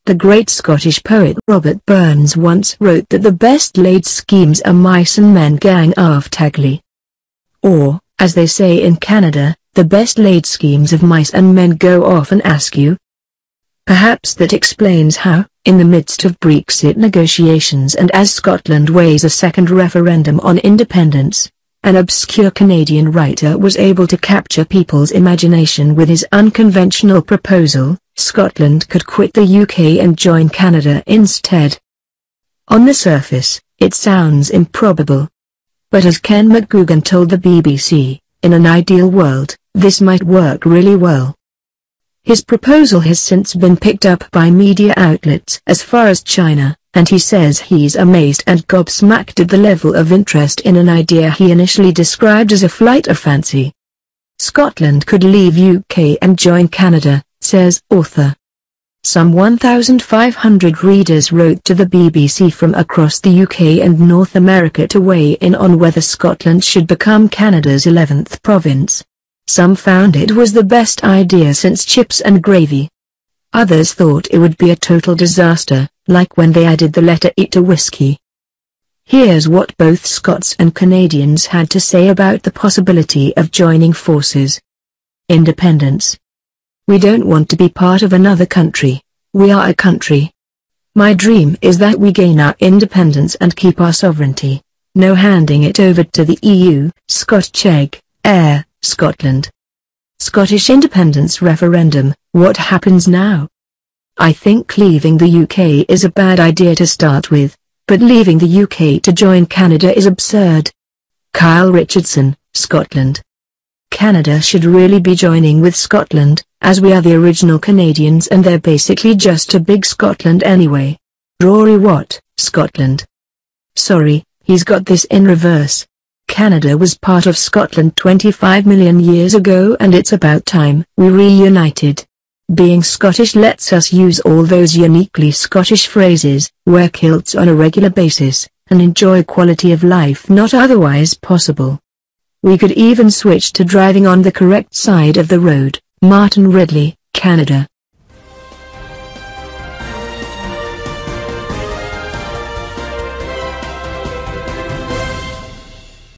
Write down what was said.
The great Scottish poet Robert Burns once wrote that the best laid schemes are mice and men gang aft agley. Or, as they say in Canada, the best laid schemes of mice and men go off an askew. Perhaps that explains how, in the midst of Brexit negotiations and as Scotland weighs a second referendum on independence, an obscure Canadian writer was able to capture people's imagination with his unconventional proposal: Scotland could quit the UK and join Canada instead. On the surface, it sounds improbable. But as Ken McGoogan told the BBC, in an ideal world, this might work really well. His proposal has since been picked up by media outlets as far as China, and he says he's amazed and gobsmacked at the level of interest in an idea he initially described as a flight of fancy. Scotland could leave UK and join Canada, says author. Some 1,500 readers wrote to the BBC from across the UK and North America to weigh in on whether Scotland should become Canada's 11th province. Some found it was the best idea since chips and gravy. Others thought it would be a total disaster, like when they added the letter E to whiskey. Here's what both Scots and Canadians had to say about the possibility of joining forces. Independence. We don't want to be part of another country. We are a country. My dream is that we gain our independence and keep our sovereignty. No handing it over to the EU. Scott Chegg, Heir, Scotland. Scottish independence referendum, what happens now? I think leaving the UK is a bad idea to start with, but leaving the UK to join Canada is absurd. Kyle Richardson, Scotland. Canada should really be joining with Scotland, as we are the original Canadians and they're basically just a big Scotland anyway. Rory Watt, Scotland. Sorry, he's got this in reverse. Canada was part of Scotland 25 million years ago and it's about time we reunited. Being Scottish lets us use all those uniquely Scottish phrases, wear kilts on a regular basis, and enjoy quality of life not otherwise possible. We could even switch to driving on the correct side of the road. Martin Ridley, Canada.